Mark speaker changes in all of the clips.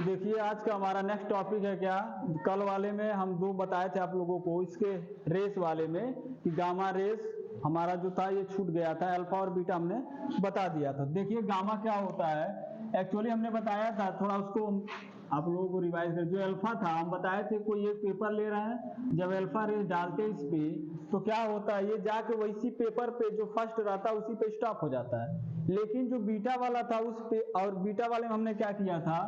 Speaker 1: देखिए आज का हमारा नेक्स्ट टॉपिक है क्या, कल वाले में हम दो बताए थे आप लोगों को, इसके रेस वाले में कि गामा रेस हमारा जो था ये छूट गया था, अल्फा और बीटा हमने बता दिया था। देखिए गामा क्या होता है, एक्चुअली हमने बताया था, थोड़ा उसको आप लोगों को रिवाइज कर। जो अल्फा था हम बताए थे, कोई एक पेपर ले रहे हैं, जब अल्फा रेस डालते इस पे तो क्या होता है, ये जाके वैसी पेपर पे जो फर्स्ट रहता है उसी पे स्टॉप हो जाता है। लेकिन जो बीटा वाला था उस पे, और बीटा वाले में हमने क्या किया था,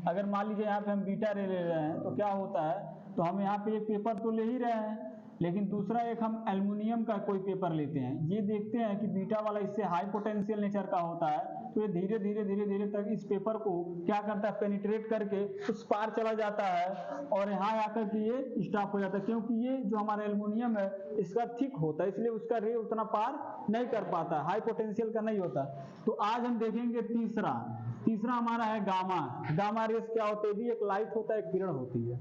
Speaker 1: अगर मान लीजिए यहाँ पे हम बीटा ले रहे हैं तो क्या होता है, तो हम यहाँ पे एक पेपर तो ले ही रहे हैं, लेकिन दूसरा एक हम एल्युमिनियम का कोई पेपर लेते हैं, ये देखते हैं कि बीटा वाला इससे हाई पोटेंशियल नेचर का होता है, तो ये धीरे धीरे तक इस पेपर को क्या करता है, पेनिट्रेट करके उस पार चला जाता है और यहाँ आकर के ये स्टॉप हो जाता है, क्योंकि ये जो हमारा एल्युमिनियम है इसका थिक होता है, इसलिए उसका रे उतना पार नहीं कर पाता, हाई पोटेंशियल का नहीं होता। तो आज हम देखेंगे तीसरा हमारा है गामा। गामा रेस क्या होते हैं, भी एक लाइट होता है, एक किरण होती है।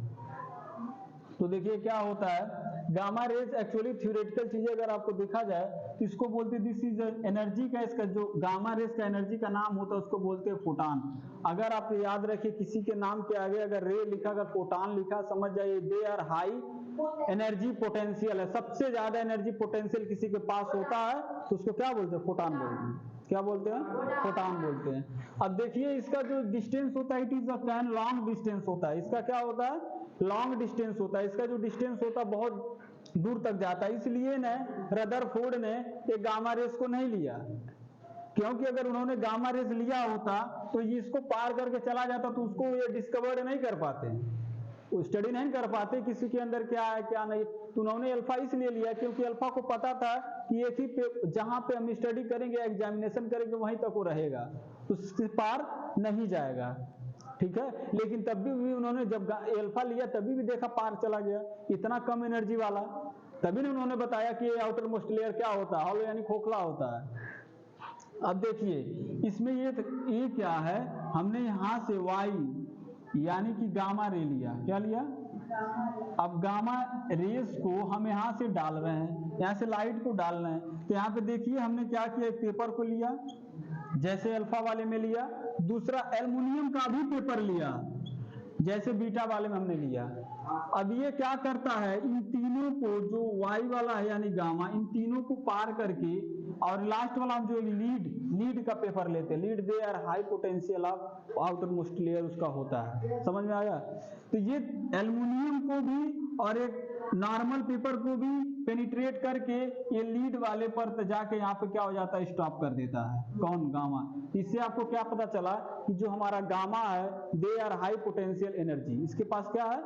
Speaker 1: तो देखिए क्या होता है, गामा रेस एक्चुअली थ्योरेटिकल चीजें अगर आपको देखा जाए तो इसको बोलते हैं, दिस इज एनर्जी का, इसका जो गामा रेस का एनर्जी का नाम होता है उसको बोलते हैं फोटान। अगर आप याद रखिए किसी के नाम के आगे अगर रे लिखा, अगर फोटान लिखा, समझ जाइए they are high energy potential है, सबसे ज्यादा एनर्जी पोटेंशियल किसी के पास होता है तो उसको क्या बोलते हैं, फोटान बोलते हैं। क्या बोलते हैं, फोटान बोलते हैं। अब देखिए इसका जो डिस्टेंस होता है, it is a can long distance होता है, इसका क्या होता है, लॉन्ग डिस्टेंस होता है, इसका जो डिस्टेंस होता है बहुत दूर तक जाता है, इसलिए न रदरफोर्ड ने एक गामा रेस को नहीं लिया, क्योंकि अगर उन्होंने गामा रेस लिया होता तो ये इसको पार करके चला जाता तो उसको ये डिस्कवर नहीं कर पाते, वो स्टडी नहीं कर पाते किसी के अंदर क्या है क्या नहीं। तो उन्होंने अल्फा इसलिए लिया क्योंकि अल्फा को पता था कि एक ही पे जहां पे हम स्टडी करेंगे, एग्जामिनेशन करेंगे, वहीं तक वो रहेगा, उसके पार नहीं जाएगा, ठीक है। लेकिन तब भी उन्होंने जब अल्फा लिया तभी भी देखा पार चला गया, इतना कम एनर्जी वाला, तभी ने उन्होंने बताया कि ये आउटर मोस्ट लेयर क्या होता है, हॉलो यानी खोखला होता है। अब देखिए इसमें ये क्या है, हमने यहां से वाई यानी कि गामा रे लिया, क्या लिया, अब गामा रेस को हम यहां से डाल रहे हैं, यहां से लाइट को डाल रहे हैं, तो यहां पे देखिए हमने क्या किया, एक पेपर को लिया जैसे अल्फा वाले में लिया, दूसरा एल्युमिनियम का भी पेपर लिया जैसे बीटा वाले में हमने लिया। अब ये क्या करता है, इन तीनों को, जो वाई वाला है यानी गामा, इन तीनों को पार करके, और लास्ट वाला हम जो लीड का पेपर लेते हैं, lead they are high potential of outermost layer उसका होता है, समझ में आया। तो ये एल्युमिनियम को भी और एक नॉर्मल पेपर को भी पेनिट्रेट करके ये लीड वाले पर जाके यहाँ पे क्या हो जाता है, स्टॉप कर देता है, कौन, गामा। इससे आपको क्या पता चला कि जो हमारा गामा है they are high potential energy, इसके पास क्या है,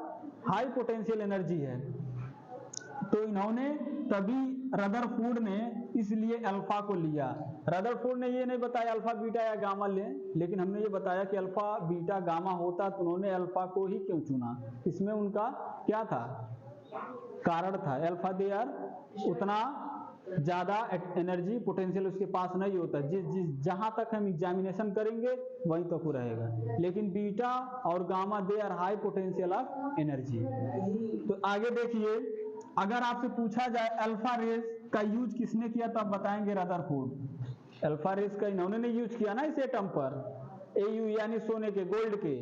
Speaker 1: हाई पोटेंशियल एनर्जी है। तो इन्होंने तभी रदरफोर्ड ने इसलिए अल्फा को लिया। रदरफोर्ड ने ये नहीं बताया अल्फा बीटा या गामा लें, लेकिन हमने ये बताया कि अल्फा बीटा गामा होता, तो उन्होंने अल्फा को ही क्यों चुना, इसमें उनका क्या था, कारण था, अल्फा दे आर उतना ज्यादा एनर्जी पोटेंशियल उसके पास नहीं होता, जहां तक हम एग्जामिनेशन करेंगे वहीं तक वो रहेगा, लेकिन बीटा और gamma they are high potential of energy. तो आगे देखिए, अगर आपसे पूछा जाए अल्फा रेस का यूज किसने किया तो आप बताएंगे रदरफोर्ड। अल्फा रेस का इन्होंने ने यूज किया ना इस एटम पर, AU यानी सोने के, गोल्ड के,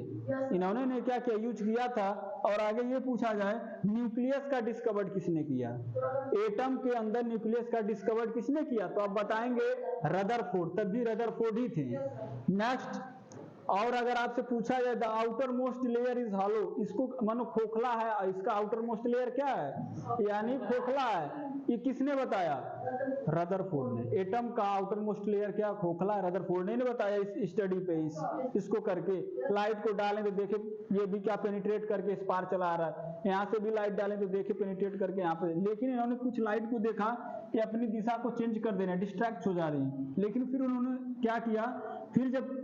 Speaker 1: इन्होंने ने क्या किया, यूज किया था। और आगे ये पूछा जाए न्यूक्लियस का डिस्कवर किसने किया, एटम के अंदर न्यूक्लियस का डिस्कवर किसने किया, तो आप बताएंगे रदरफोर्ड, तब भी रदरफोर्ड ही थे। नेक्स्ट, और अगर आपसे पूछा जाए the outer most layer is hollow, इसको मानो खोखला है, इसका आउटर मोस्ट लेयर क्या है, यानी खोखला है, ये किसने बताया, रदरफोर्ड ने। एटम का आउटर मोस्ट लेयर क्या, खोखला है, रदरफोर्ड ने बताया इस स्टडी पे, इसको करके लाइट को डालें तो देखे ये भी क्या पेनिट्रेट करके इस पार चला आ रहा है, यहाँ से भी लाइट डालें तो देखे पेनिट्रेट करके यहाँ पे, लेकिन इन्होंने कुछ लाइट को देखा कि अपनी दिशा को चेंज कर देना, डिस्ट्रैक्ट हो जा रही है, लेकिन फिर उन्होंने क्या किया, फिर जब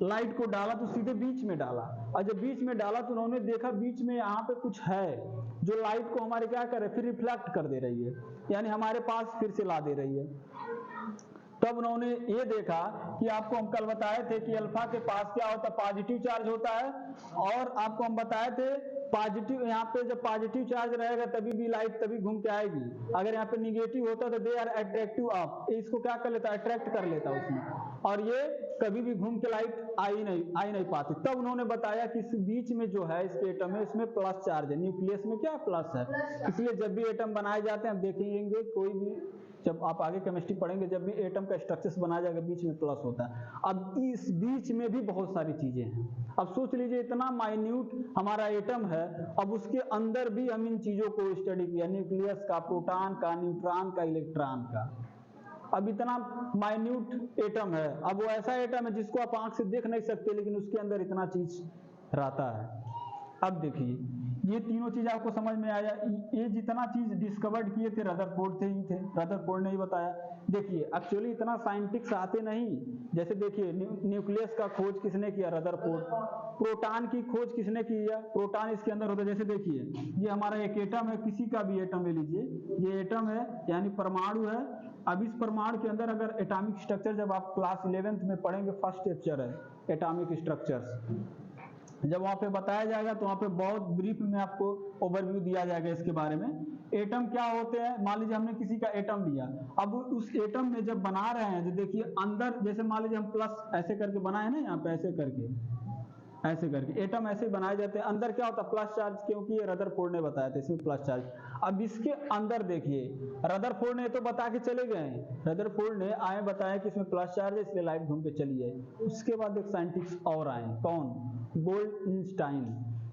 Speaker 1: लाइट को डाला तो सीधे बीच में डाला, और जब बीच में डाला तो उन्होंने देखा बीच में यहाँ पे कुछ है जो लाइट को हमारे क्या करे, फिर रिफ्लेक्ट कर दे रही है, यानी हमारे पास फिर से ला दे रही है। तब उन्होंने ये देखा कि आपको हम कल बताए थे कि अल्फा के पास क्या होता है, पॉजिटिव चार्ज होता है, और आपको हम बताए थे पॉजिटिव, यहाँ पे जब पॉजिटिव चार्ज रहेगा तभी भी लाइट तभी घूम के आएगी। अगर यहाँ पे निगेटिव होता तो दे आर अट्रैक्टिव अप, इसको क्या कर लेता, अट्रैक्ट कर लेता उसमें, और ये कभी भी घूम के लाइट आ ही नहीं पाती। तब उन्होंने बताया कि इस बीच में जो है इसके एटम है, इसमें प्लस चार्ज है, न्यूक्लियस में क्या प्लस है। इसलिए जब भी एटम बनाए जाते हैं, आप देखेंगे कोई भी, जब आप आगे केमिस्ट्री पढ़ेंगे, जब भी एटम का स्ट्रक्चर्स बनाया जाएगा बीच में प्लस होता है। अब इस बीच में भी बहुत सारी चीजें हैं। अब सोच लीजिए इतना माइन्यूट हमारा एटम है, अब उसके अंदर भी हम इन चीजों को स्टडी किया, न्यूक्लियस का, प्रोटॉन का, न्यूट्रॉन का, इलेक्ट्रॉन का। अब इतना माइन्यूट एटम है, अब वो ऐसा एटम है जिसको आप आंख से देख नहीं सकते, लेकिन उसके अंदर इतना चीज रहता है। अब देखिए ये तीनों चीज आपको समझ में आया। ये जितना चीज डिस्कवर्ड किए थे रदरफोर्ड से ही थे, रदरफोर्ड ने ही बताया। देखिए एक्चुअली इतना साइंटिस्ट आते नहीं, जैसे देखिए न्यूक्लियस का खोज किसने किया, रदरफोर्ड। प्रोटॉन की खोज किसने किया, प्रोटॉन इसके अंदर होता है। जैसे देखिए ये हमारा एक एटम है, किसी का भी एटम ले लीजिए, ये एटम है यानी परमाणु है। अब इस परमाणु के अंदर अगर एटॉमिक स्ट्रक्चर, जब आप क्लास 11th में पढ़ेंगे, फर्स्ट लेक्चर है एटॉमिक स्ट्रक्चर्स, जब वहाँ पे बताया जाएगा तो वहाँ पे बहुत ब्रीफ में आपको ओवरव्यू दिया जाएगा इसके बारे में। एटम क्या होते हैं, मान लीजिए हमने किसी का एटम लिया, अब उस एटम में जब बना रहे हैं, जो देखिए अंदर, जैसे मान लीजिए हम प्लस ऐसे करके बनाए ना, यहाँ पे ऐसे करके एटम ऐसे बनाए जाते हैं। अंदर क्या होता है, प्लस चार्ज, क्योंकि ये रदरफोर्ड ने बताया था इसमें प्लस चार्ज। अब इसके अंदर देखिए, रदरफोर्ड ने तो बता के चले गए, रदरफोर्ड ने आए बताया कि इसमें प्लस चार्ज है, इसलिए लाइट घूम के चली है। उसके बाद एक साइंटिस्ट और आए, कौन, गोल्डस्टाइन।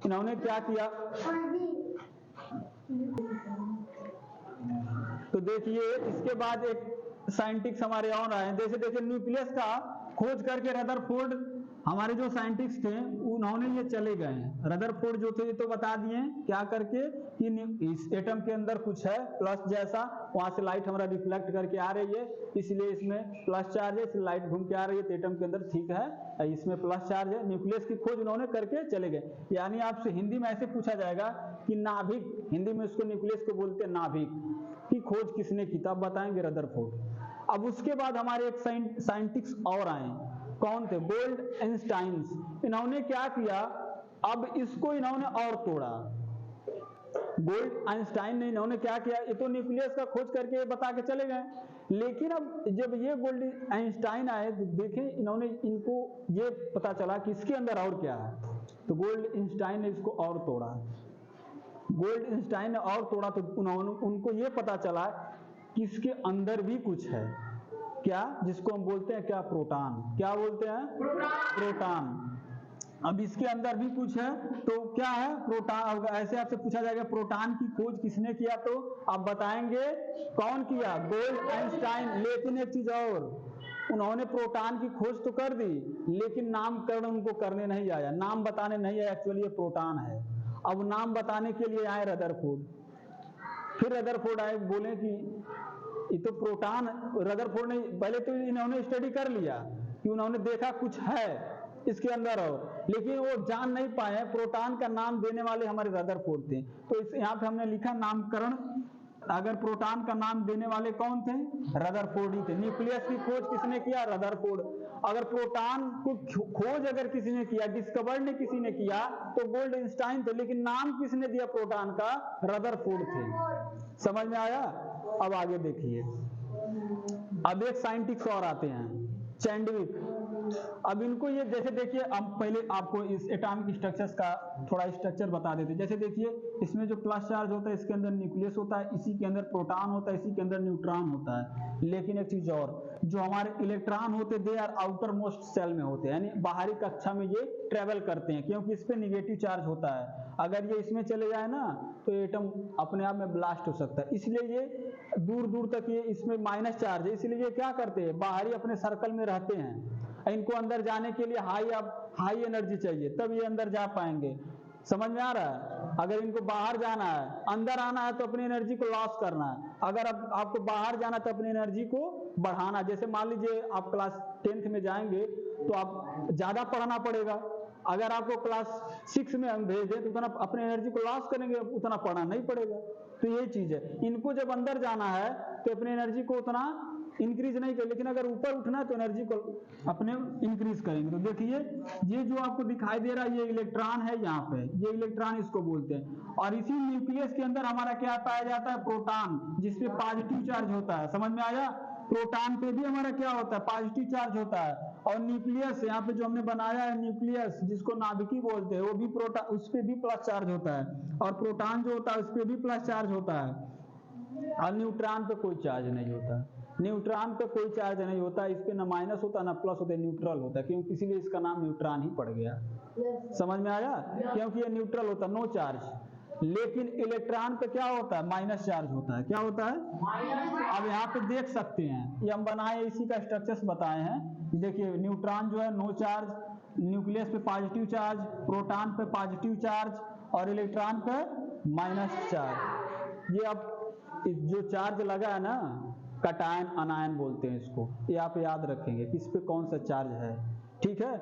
Speaker 1: इन्होंने क्या किया, तो देखिए इसके बाद एक साइंटिस्ट हमारे और आए, जैसे देखिए न्यूक्लियस का खोज करके रदरफोर्ड, हमारे जो साइंटिस्ट थे उन्होंने ये चले गए, रदरफोर्ड जो थे तो बता दिए क्या करके कि इस एटम के अंदर कुछ है प्लस जैसा, वहां से लाइट हमारा रिफ्लेक्ट करके आ रही है, इसलिए इसमें प्लस चार्ज है, इसलिए लाइट घूम के आ रही है, तो एटम के अंदर ठीक है, इसमें प्लस चार्ज है। न्यूक्लियस की खोज उन्होंने करके चले गए। यानी आपसे हिंदी में ऐसे पूछा जाएगा कि नाभिक, हिंदी में उसको न्यूक्लियस को बोलते हैं नाभिक, की खोज किसने की, तब बताएंगे रदरफोर्ड। अब उसके बाद हमारे एक साइंटिस्ट और आए, कौन थे, गोल्डस्टाइन। इन्होंने क्या किया, अब इसको इन्होंने और तोड़ा, गोल्डस्टाइन ने इन्होंने क्या किया, ये तो न्यूक्लियस का खोज करके बता के चले गए, लेकिन अब जब ये गोल्डस्टाइन आए तो देखें इन्होंने, इनको ये पता चला कि इसके अंदर और क्या है, तो गोल्डस्टाइन ने इसको और तोड़ा, गोल्डस्टाइन ने और तोड़ा, तो उनको ये पता चला कि इसके अंदर भी कुछ है, क्या, जिसको हम बोलते हैं क्या, प्रोटॉन। क्या बोलते हैं, प्रोटॉन। अब इसके अंदर भी कुछ है, तो क्या है, प्रोटॉन। ऐसे आपसे पूछा जाएगा प्रोटॉन की खोज किसने किया, तो आप बताएंगे कौन किया, गोल्डस्टाइन। लेकिन एक चीज और, उन्होंने प्रोटॉन की खोज तो कर दी, लेकिन नामकरण उनको करने नहीं आया, नाम बताने नहीं आया, एक्चुअली ये प्रोटॉन है। अब नाम बताने के लिए आए रदरफोर्ड, फिर रदरफोर्ड आए, बोले कि ये तो प्रोटॉन, रदरफोर्ड ने पहले तो इन्होंने स्टडी कर लिया कि उन्होंने देखा कुछ है इसके अंदर, और लेकिन वो जान नहीं पाए, प्रोटॉन का नाम देने वाले हमारे रदरफोर्ड थे। तो इस यहाँ पे हमने लिखा नामकरण, अगर प्रोटॉन का नाम देने वाले कौन थे, रदरफोर्ड ही थे। न्यूक्लियस की खोज किसने किया, रदरफोर्ड। अगर प्रोटॉन को खोज अगर किसी ने किया, डिस्कवर ने किसी ने किया, तो गोल्डस्टाइन थे, लेकिन नाम किसने दिया प्रोटॉन का, रदरफोर्ड थे। समझ में आया। अब आगे देखिए, अब एक साइंटिस्ट और आते हैं, चैडविक। अब इनको ये, जैसे देखिए अब पहले आपको इस एटॉमिक स्ट्रक्चर्स का थोड़ा स्ट्रक्चर बता देते हैं। जैसे देखिए इसमें जो प्लस चार्ज होता है, इसके अंदर न्यूक्लियस होता है, इसी के अंदर प्रोटॉन होता है, इसी के अंदर न्यूट्रॉन होता है। लेकिन एक चीज और, जो हमारे इलेक्ट्रॉन होते हैं, they are outermost cell में होते हैं, यानी बाहरी कक्षा में ये ट्रेवल करते हैं, क्योंकि इस पे निगेटिव चार्ज होता है। अगर ये इसमें चले जाए ना, तो एटम अपने आप में ब्लास्ट हो सकता है, इसलिए ये दूर दूर तक ये इसमें माइनस चार्ज है, इसलिए ये क्या करते हैं, बाहरी अपने सर्कल में रहते हैं। इनको अंदर जाने के लिए हाई एनर्जी चाहिए, तब ये अंदर जा पाएंगे। समझ में आ रहा है। अगर इनको बाहर जाना है, अंदर आना है, तो अपनी एनर्जी को लॉस करना है। अगर आपको बाहर जाना है तो अपनी एनर्जी को बढ़ाना। जैसे मान लीजिए आप क्लास 10th में जाएंगे तो आप ज्यादा पढ़ना पड़ेगा। अगर आपको क्लास 6 में हम भेज दें तो उतना अपनी एनर्जी को लॉस करेंगे, उतना पढ़ना नहीं पड़ेगा। तो यही चीज है, इनको जब अंदर जाना है तो अपनी एनर्जी को उतना इंक्रीज नहीं कर, लेकिन अगर ऊपर उठना है तो एनर्जी को अपने इंक्रीज करेंगे। तो देखिए ये जो आपको दिखाई दे रहा है ये इलेक्ट्रॉन है, यहाँ पे ये इलेक्ट्रॉन इसको बोलते हैं। और इसी न्यूक्लियस के अंदर हमारा क्या पाया जाता है, प्रोटॉन, जिसपे पॉजिटिव चार्ज होता है। समझ में आया, प्रोटॉन पे भी हमारा क्या होता है, पॉजिटिव चार्ज होता है। और न्यूक्लियस यहाँ पे जो हमने बनाया है न्यूक्लियस, जिसको नाभिकी बोलते हैं, वो भी प्रोटॉन, उस पे भी प्लस चार्ज होता है। और प्रोटॉन जो होता है उस पे भी प्लस चार्ज होता है। और न्यूट्रॉन पे कोई चार्ज नहीं होता, न्यूट्रॉन पे कोई चार्ज नहीं होता, इस पे ना माइनस होता ना प्लस होता, न्यूट्रल होता है, क्योंकि इसीलिए इसका नाम न्यूट्रॉन ही पड़ गया। समझ में आया, क्योंकि ये न्यूट्रल होता है, नो चार्ज। लेकिन इलेक्ट्रॉन पे क्या होता है, माइनस चार्ज होता है। क्या होता है, अब यहाँ पे देख सकते हैं, ये हम बनाए, इसी का स्ट्रक्चर्स बताए हैं। देखिए न्यूट्रॉन जो है नो चार्ज, न्यूक्लियस पे पॉजिटिव चार्ज, प्रोटॉन पे पॉजिटिव चार्ज, और इलेक्ट्रॉन पे माइनस चार्ज। ये अब जो चार्ज लगा है ना, कटायन अनायन बोलते हैं इसको, ये आप याद रखेंगे कि इस पे कौन सा चार्ज है। ठीक है,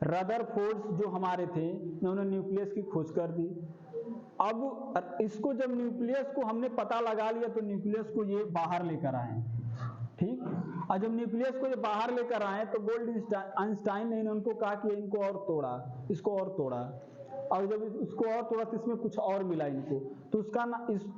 Speaker 1: रदरफोर्ड जो हमारे थे, उन्होंने न्यूक्लियस की खोज कर दी। अब इसको जब न्यूक्लियस को हमने पता लगा लिया तो न्यूक्लियस को ये बाहर लेकर आए। ठीक, और जब न्यूक्लियस को ये बाहर लेकर आए तो गोल्डस्टाइन ने उनको कहा कि इनको और तोड़ा, इसको और तोड़ा, और जब इसको और तोड़ा तो इसमें कुछ और मिला इनको, तो उसका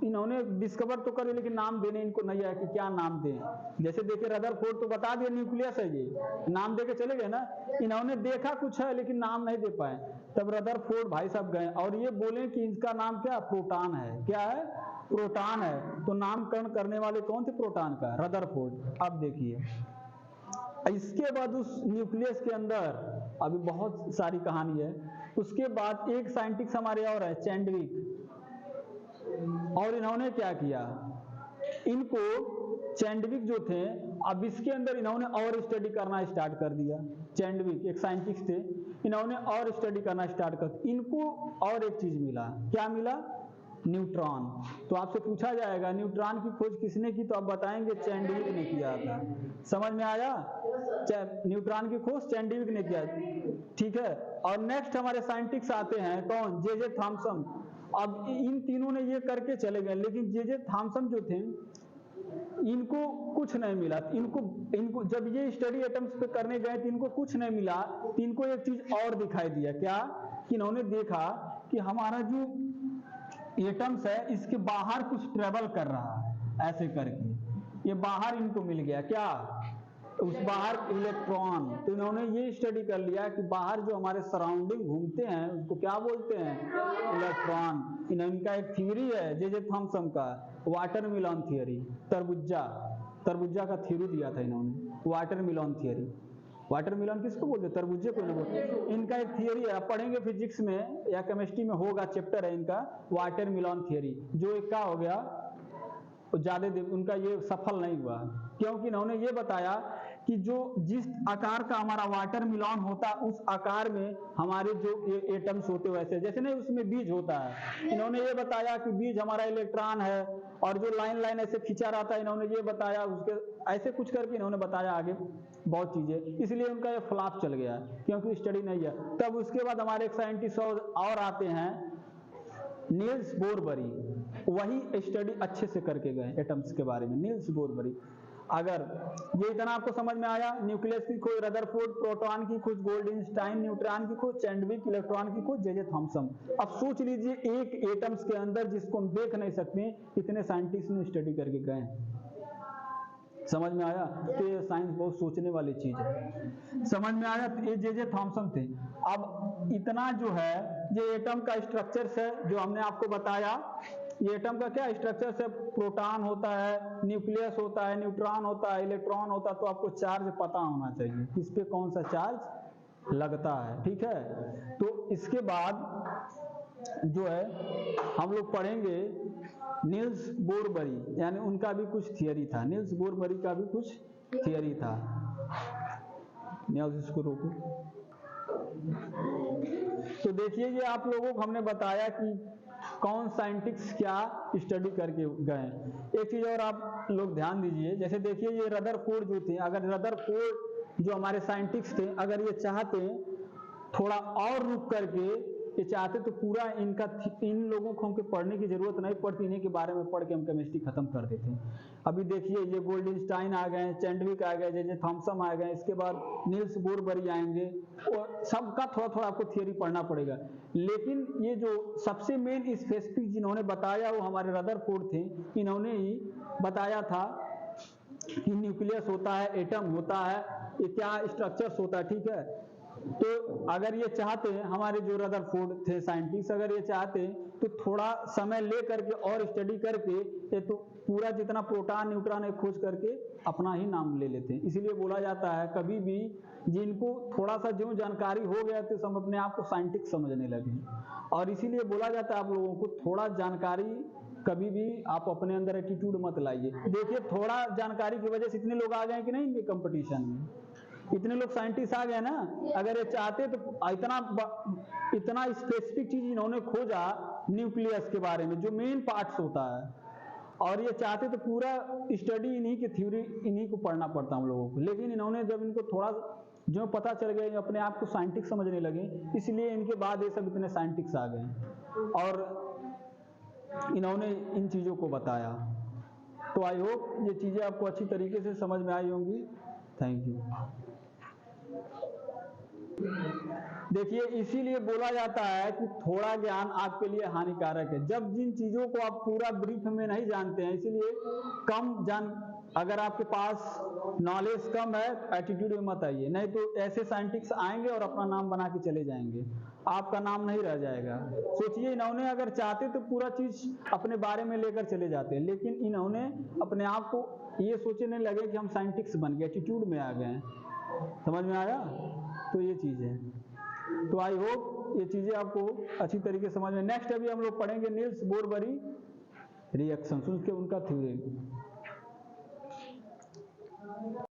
Speaker 1: इन्होंने डिस्कवर तो करे, लेकिन नाम देने इनको नहीं आया कि क्या नाम दें। जैसे देखिए रदरफोर्ड तो बता दिया न्यूक्लियस है, ये नाम दे के चले गए ना, इन्होंने देखा कुछ है लेकिन नाम नहीं दे पाए। तब रदरफोर्ड भाई साहब गए और ये बोले कि इसका नाम क्या, प्रोटॉन है। क्या है, प्रोटॉन है। तो नामकरण करने वाले कौन थे, प्रोटॉन का, रदरफोर्ड। अब देखिए इसके बाद उस न्यूक्लियस के अंदर अभी बहुत सारी कहानी है। उसके बाद एक साइंटिस्ट हमारे और है, चैंडविक, और इन्होंने क्या किया, इनको चैंडविक जो थे, अब इसके अंदर इन्होंने और स्टडी करना स्टार्ट कर दिया। चैंडविक एक साइंटिस्ट थे, इन्होंने और स्टडी करना स्टार्ट कर, इनको और एक चीज मिला। क्या मिला, न्यूट्रॉन। तो आपसे पूछा जाएगा न्यूट्रॉन की खोज किसने की, तो आप बताएंगे चैंडविक ने किया था। समझ में आया, न्यूट्रॉन की खोज चैंडविक ने किया। ठीक है, और नेक्स्ट हमारे साइंटिस्ट आते हैं कौन, जे थॉमसन। अब इन तीनों ने ये करके चले गए, लेकिन जे थॉमसन जो थे इनको कुछ नहीं मिला। इनको जब ये स्टडी एटम्स पे करने गए तो इनको कुछ नहीं मिला। तो इनको एक चीज और दिखाई दिया, क्या, कि इन्होंने देखा कि हमारा जो एटम्स है इसके बाहर कुछ ट्रेवल कर रहा है, ऐसे करके ये बाहर इनको मिल गया। क्या, उस बाहर इलेक्ट्रॉन। तो इन्होंने ये स्टडी कर लिया कि बाहर जो हमारे सराउंडिंग घूमते हैं उसको क्या बोलते हैं, इलेक्ट्रॉन। इनका एक थ्योरी है जे थॉमसन का, वाटरमेलन थ्योरी, तरबुज्जा का थ्योरी दिया था इन्होंने, वाटरमेलन थ्योरी। वाटरमेलन किसको बोलते हैं, तरबुज्जे को नहीं बोलते। इनका एक थियरी है, आप पढ़ेंगे फिजिक्स में या केमिस्ट्री में होगा, चैप्टर है इनका वाटरमेलन थ्योरी। जो एक का हो गया ज्यादा उनका ये सफल नहीं हुआ, क्योंकि इन्होंने ये बताया कि जो जिस आकार का हमारा वाटरमेलन होता है उस आकार में हमारे जो एटम्स होते वैसे, जैसे नहीं उसमें बीज होता है। इन्होंने ये बताया कि बीज हमारा इलेक्ट्रॉन है, और जो लाइन लाइन ऐसे खींचा रहता है, इन्होंने ये बताया, उसके ऐसे कुछ करके इन्होंने बताया आगे बहुत चीजें, इसलिए उनका ये फ्लॉप चल गया, क्योंकि स्टडी नहीं है। तब उसके बाद हमारे एक साइंटिस्ट और आते हैं, नील्स बोरबरी, वही स्टडी अच्छे से करके गए एटम्स के बारे में, नील्स बोरबरी। अगर ये इतना आपको समझ में आया, न्यूक्लियस की खोज रदरफोर्ड, प्रोटॉन की खोज गोल्डस्टाइन, न्यूट्रॉन की खोज चैंडविक, इलेक्ट्रॉन की खोज जे थॉमसन। अब सोच लीजिए एक एटम्स के अंदर जिसको हम देख नहीं सकते, इतने साइंटिस्ट ने स्टडी करके गए। समझ में आया, तो ये साइंस बहुत सोचने वाली चीज है। समझ में आया, तो ये जे थॉमसन थे। अब इतना जो है ये एटम का स्ट्रक्चर है जो हमने आपको बताया। ये एटम का क्या स्ट्रक्चर है, प्रोटॉन होता है, न्यूक्लियस होता है, न्यूट्रॉन होता है, इलेक्ट्रॉन होता है। तो आपको चार्ज पता होना चाहिए, किस पे कौन सा चार्ज लगता है। ठीक है, तो इसके बाद जो है हम लोग पढ़ेंगे नील्स बोरबरी, यानी उनका भी कुछ थियरी था, नील्स बोरबरी का भी कुछ थियरी था। नील्स, इसको रोको। तो देखिए ये आप लोगों को हमने बताया कि कौन साइंटिस्ट क्या स्टडी करके गए। एक चीज और आप लोग ध्यान दीजिए, जैसे देखिए ये रदरफोर्ड जो थे, अगर रदरफोर्ड जो हमारे साइंटिस्ट थे, अगर ये चाहते थोड़ा और रुक करके ये चाहते तो पूरा इन लोगों को हमको पढ़ने की जरूरत नहीं पड़ती, इन्हीं के बारे में पढ़ के हम केमिस्ट्री खत्म कर देते हैं। अभी देखिए ये गोल्डनस्टाइन आ गए, चैंडविक आ गए, जे थॉमसन आ गए, इसके बाद नील्स बोरबरी आएंगे, और सबका थोड़ा थोड़ा आपको थियरी पढ़ना पड़ेगा। लेकिन ये जो सबसे मेन स्पेसिफिक जिन्होंने बताया वो हमारे रदरफोर्ड थे, इन्होंने ही बताया था कि न्यूक्लियस होता है, एटम होता है, ये क्या स्ट्रक्चर्स होता है, ठीक है। तो अगर ये चाहते हैं हमारे जो रदरफोर्ड थे साइंटिस्ट, अगर ये चाहते हैं तो थोड़ा समय ले करके और स्टडी करके ये तो पूरा जितना प्रोटॉन न्यूट्रॉन है खोज करके अपना ही नाम ले लेते हैं। इसीलिए बोला जाता है कभी भी जिनको थोड़ा सा जो जानकारी हो गया तो सब अपने आप को साइंटिस्ट समझने लगे, और इसीलिए बोला जाता है आप लोगों को थोड़ा जानकारी कभी भी आप अपने अंदर एटीट्यूड मत लाइए। देखिए थोड़ा जानकारी की वजह से इतने लोग आ गए कि नहीं इनके कंपटीशन में, इतने लोग साइंटिस्ट आ गए ना। अगर ये चाहते तो इतना स्पेसिफिक चीज इन्होंने खोजा न्यूक्लियस के बारे में जो मेन पार्ट्स होता है, और ये चाहते तो पूरा स्टडी इन्हीं की थ्योरी इन्हीं को पढ़ना पड़ता हम लोगों को। लेकिन इन्होंने जब इनको थोड़ा जो पता चल गया अपने आप को साइंटिस्ट समझने लगे, इसलिए इनके बाद ये सब इतने साइंटिस्ट आ गए और इन्होंने इन चीज़ों को बताया। तो आई होप ये चीज़ें आपको अच्छी तरीके से समझ में आई होंगी। Thank you. देखिए इसीलिए बोला जाता है कि थोड़ा ज्ञान आपके लिए हानिकारक है। जब जिन चीज़ों को आप पूरा ब्रीफ में नहीं जानते हैं, इसीलिए अगर आपके पास नॉलेज कम है एटीट्यूड में मत आइए, नहीं तो ऐसे साइंटिस्ट आएंगे और अपना नाम बना के चले जाएंगे, आपका नाम नहीं रह जाएगा। सोचिए इन्होंने अगर चाहते तो पूरा चीज अपने बारे में लेकर चले जाते हैं, लेकिन इन्होंने अपने आप को ये सोचने लगे कि हम साइंटिस्ट बन गए, एटीट्यूड में आ गए। समझ में आया? तो ये चीज है। तो आई होप ये चीजें आपको अच्छी तरीके से समझ में। नेक्स्ट अभी हम लोग पढ़ेंगे नील्स बोरबरी रिएक्शन, उसके उनका थ्योरी।